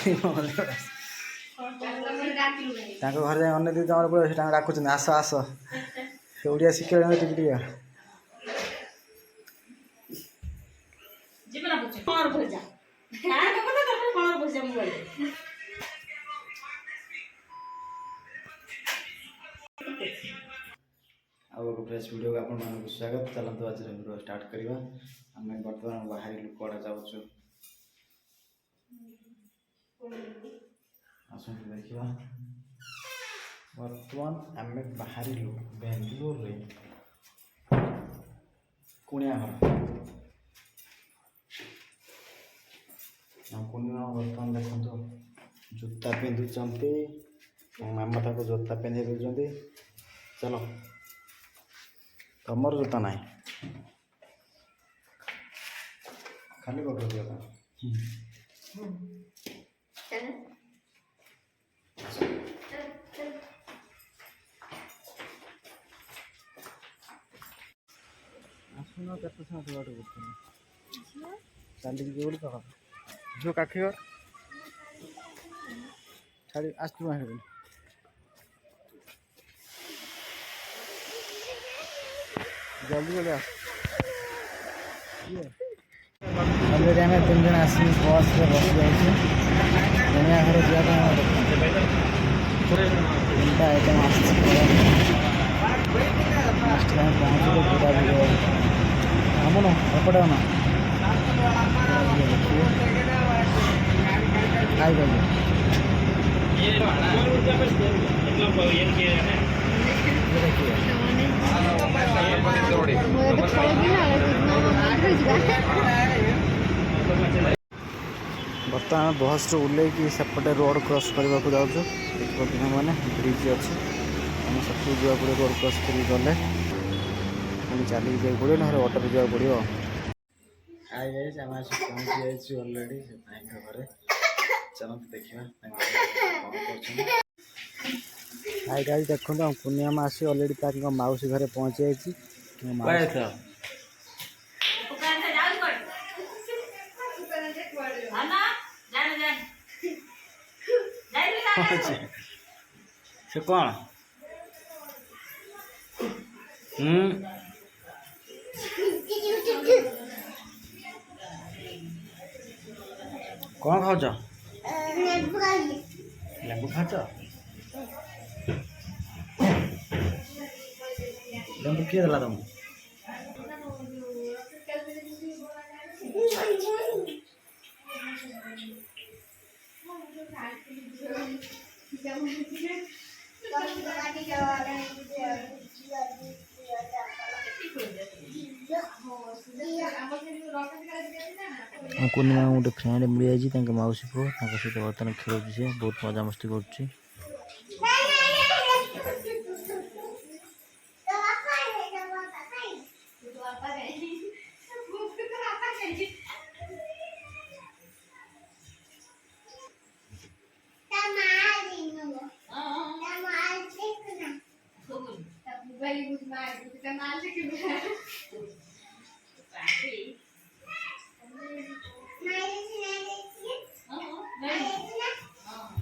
घर जाए अन्न दी तुम पड़े डाकुच आस आस से ओडिया शिखे टिके आउ एक फ्रेश वीडियो आप स्वागत। चलते आज वीडियो स्टार्ट करवा। आम बर्तमान बाहर कड़ा जाऊँ आस देखा। बर्तमान आम बाहर बेंगलोर कुणिया घर कुणिया बर्तमान देखो जूता पिंधुंट मामा ताको जूता पिंधे दौरान। चलो तमर जूता ना खाली पकड़ दिया आसुना केते समय बात करते चलिए जोड़ कह जो काखी घर छाड़ी आसतु बाहर जल्दी जल्दी आस अलरेडी आम 3 जन आस बस से बस जाऊँ कुणिया घर जावाई तीनटा आइटम पहुँचल पूरा भिड़ आमन एपटे आना खाई बर्तमान बस ओल्ल सेपटे रोड क्रॉस करने को जाऊँ। देखिए मैंने ब्रिज अच्छे आम सब जावा पड़े रोड क्रॉस कर गले चलिए जाए पड़ो ना अटो जावा पड़ो। आई जाए आम पहुँची जाइए अलरेडी घरे। चलते देखा आई गाइस देखो कुनिया आसी अलरेडी मौसी घरे पहुँची जाइए। से कौन कौन खाऊ लेबू खाच लेबू किए देला तुम गोटे फ्रेंड मिल जाए मौसी पुओ सहित बर्तमान खेल सी बहुत मजा मस्ती कर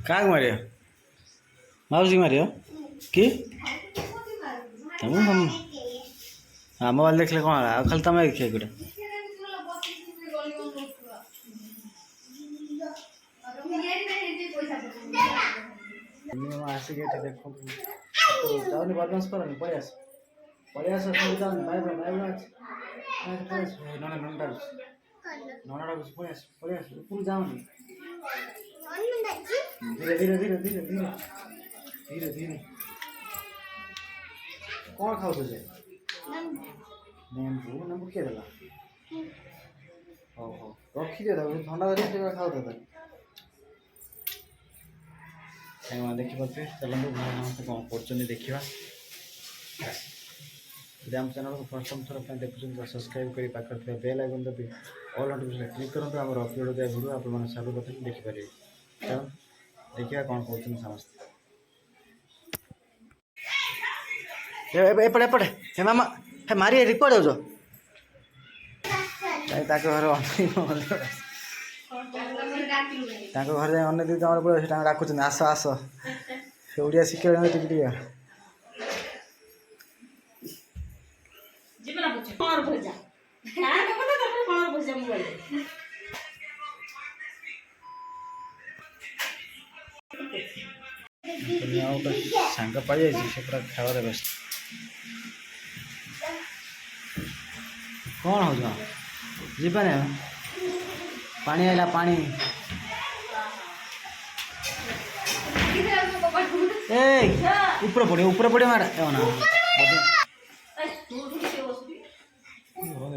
क्या मारिया मौसी मारियो कि आम वाले देखले कौन खाली तुम देखिए गोटे आसिक देखो जाऊनी बदमाश करनी पलि आस जाऊनी भाई भाई भाई नना पलि आस ऊपर जाऊनी धीरे धीरे धीरे धीरे धीरे धीरे धीरे कौन खाऊ तुझे नेम्बू नेम्बू किए देला हो रखी दे ठंडा धरिए खाऊ दे देखिए चलते समस्त कौन कर देखा। यदि आम चैनल को प्रथम थर देखुं तो सब्सक्राइब कर पाखे बेल आइकन दबी ऑल नोटिफिकेशन क्लिक करूँ आम अपलोड दिया वीडियो आप सर्वप्रथम देखिपारे। चलो देखिए कौन कहते समस्त एपटे एपटे हे मामा हे मारी रिपोर्ट हो घर ତାଙ୍କ ଘରେ ଯାଇ ଅନ୍ୟ ଦିଦି ଆମର ପଳେଇ ତାଙ୍କୁ ଡାକୁଛନ୍ତି ଆସ ଆସ ସେ ଓଡ଼ିଆ ଶିଖିବା ଟିକେ ଟିକେ ଗୋଟେ ସାଙ୍ଗ ପାଇଯାଇଛି ସେ ପୁରା ଖେଳରେ ବ୍ୟସ୍ତ କ'ଣ ହଉଛ ଯିବାନି ପାଣି ଆଇଲା ପାଣି ଏ ଉପରେ ପଡ଼ିବ ମାଡ଼ ନା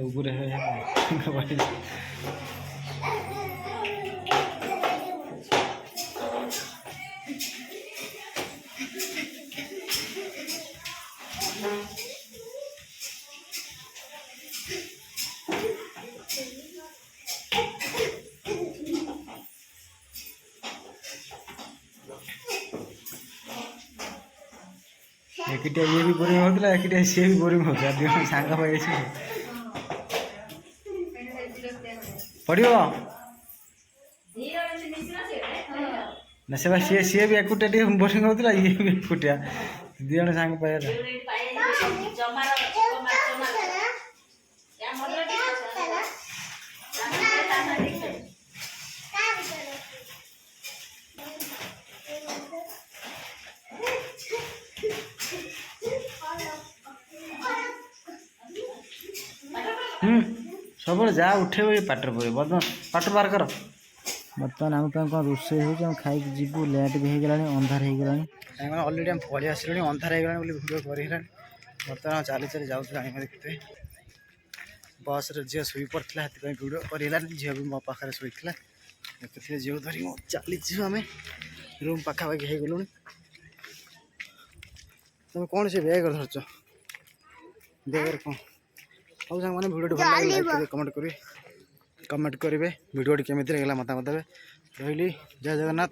ଉପରେ ଏକିଟିଆ ଇଏ ବି ବୋରିଂ ହେଉଥିଲା ଏକିଟିଆ ସିଏ ବି ବୋରିଂ ହେଉଥିଲା ଦୁଇ ଜଣ ସାଙ୍ଗ ପାଇଯାଇଛି ପଡ଼ିବ ନା ସେ ସିଏ ବି ଏକୁଟିଆ ଟିକେ ବୋରିଂ ହେଉଥିଲା ଇଏ ବି ଏକୁଟିଆ ଦୁଇ ଜଣ ସାଙ୍ଗ ପାଇଗଲା ସବୁବେଳେ ଯାହା ଉଠେଇବ ଏ ପାଟରେ ପଡ଼ିବ ପାଟ ବାହାର କର ବର୍ତ୍ତମାନ ଆମ ପାଇଁ କ'ଣ ରୋଷେଇ ହେଉଛି ଆମେ ଖାଇକି ଯିବୁ ଲେଟ୍ ବି ହେଇଗଲାଣି ଅନ୍ଧାର ହେଇଗଲାଣି କାହିଁକିନା ଅଲରେଡ଼ି ଆମେ ପଳେଇ ଆସିଲୁଣି ଅନ୍ଧାର ହେଇଗଲାଣି ବୋଲି ଭିଡ଼ିଓ କରିହେଲାଣି ବର୍ତ୍ତମାନ ଚାଲି ଚାଲି ଯାଉଛୁ ଜାଣିବା ଦେଖିତେ ବସ୍ରେ ଝିଅ ଶୋଇ ପଡ଼ିଥିଲା ସେଥିପାଇଁ ଭିଡ଼ିଓ କରିହେଲାନି ଝିଅ ବି ମୋ ପାଖରେ ଶୋଇଥିଲା ଦେଖିଥିଲେ ଝିଅ ଧରି ଚାଲିଛୁ ଆମେ ରୁମ୍ ପାଖାପାଖି ହେଇଗଲୁଣି ତୁମେ କ'ଣ ସେ ବ୍ୟାଗ୍ ଧରିଛ ବ୍ୟାଗ୍ରେ କ'ଣ ହଉ ସାଙ୍ଗମାନେ ଭିଡ଼ିଓଟି ଭଲ ଲାଗିଲା ଲାଇକ୍ କରିବେ କମେଣ୍ଟ କରିବେ ଭିଡ଼ିଓଟି କେମିତି ଲାଗିଲା ମତାମତ ଦେବେ ରହିଲି ଜୟ ଜଗନ୍ନାଥ।